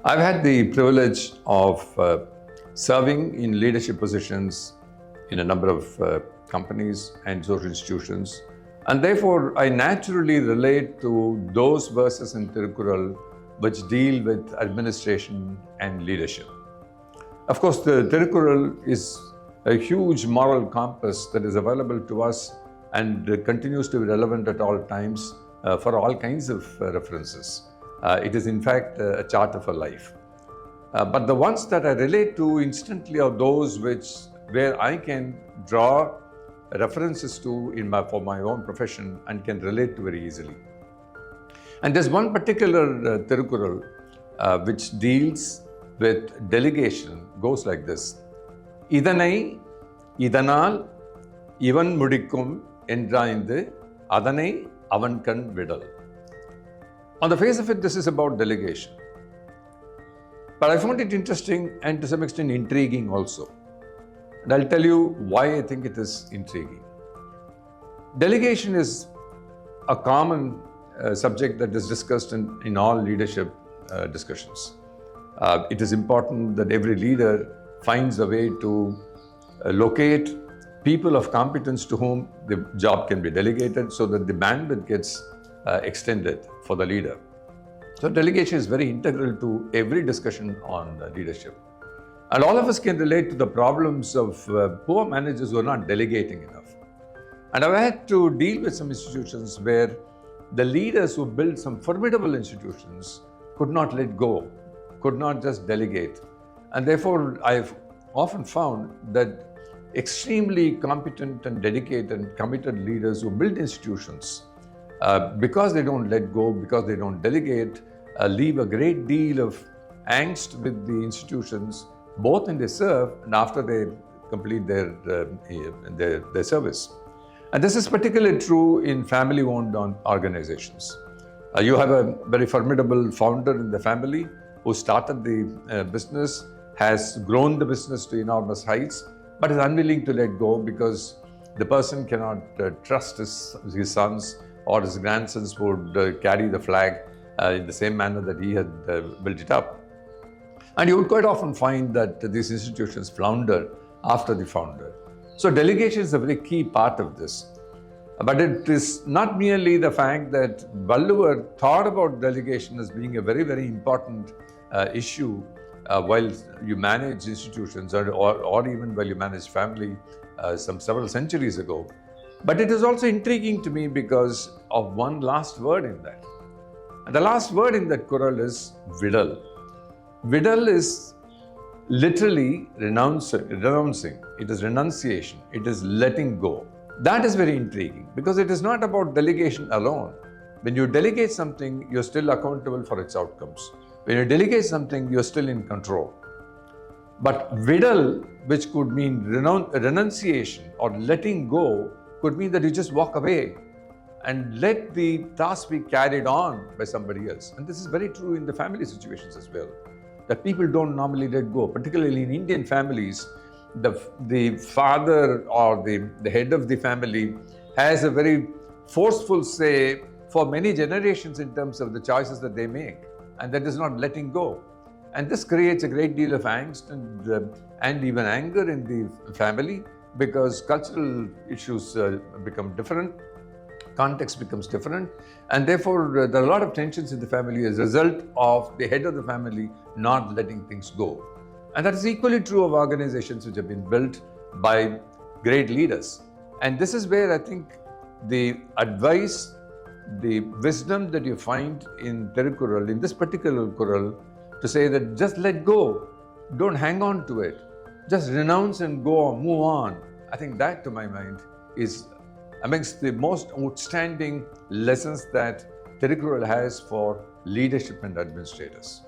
I've had the privilege of serving in leadership positions in a number of companies and social institutions, and therefore I naturally relate to those verses in Thirukkural which deal with administration and leadership. Of course, the Thirukkural is a huge moral compass that is available to us and continues to be relevant at all times for all kinds of references. It is in fact a charter for life. But the ones that I relate to instantly are those where I can draw references to for my own profession and can relate to very easily. And there's one particular Thirukkural which deals with delegation, goes like this. Idanai, idanal, ivan mudikkum endraindu, adanai avan kan vidal. On the face of it, this is about delegation. But I found it interesting and to some extent intriguing also. And I'll tell you why I think it is intriguing. Delegation is a common subject that is discussed in all leadership discussions. It is important that every leader finds a way to locate people of competence to whom the job can be delegated so that the bandwidth gets extended for the leader. So delegation is very integral to every discussion on leadership. And all of us can relate to the problems of poor managers who are not delegating enough. And I've had to deal with some institutions where the leaders who built some formidable institutions could not let go, could not just delegate. And therefore, I've often found that extremely competent and dedicated and committed leaders who build institutions, because they don't let go, because they don't delegate, leave a great deal of angst with the institutions, both when they serve and after they complete their service. And this is particularly true in family-owned organizations. You have a very formidable founder in the family who started the business, has grown the business to enormous heights, but is unwilling to let go because the person cannot trust his sons or his grandsons would carry the flag in the same manner that he had built it up. And you would quite often find that these institutions flounder after the founder. So delegation is a very key part of this. But it is not merely the fact that Valluvar thought about delegation as being a very, very important issue while you manage institutions or even while you manage family several centuries ago. But it is also intriguing to me because of one last word in that. And the last word in that Kural is vidal. Vidal is literally renouncing. It is renunciation. It is letting go. That is very intriguing because it is not about delegation alone. When you delegate something, you're still accountable for its outcomes. When you delegate something, you're still in control. But vidal, which could mean renunciation or letting go, could mean that you just walk away and let the task be carried on by somebody else. And this is very true in the family situations as well, that people don't normally let go. Particularly in Indian families, the father or the head of the family has a very forceful say for many generations in terms of the choices that they make. And that is not letting go. And this creates a great deal of angst and even anger in the family because cultural issues become different, context becomes different, and therefore there are a lot of tensions in the family as a result of the head of the family not letting things go. And that is equally true of organizations which have been built by great leaders. And this is where I think the advice, the wisdom that you find in Thirukkural, in this particular Kural, to say that just let go, don't hang on to it, just renounce and go on, move on. I think that, to my mind, is amongst the most outstanding lessons that Thirukkural has for leadership and administrators.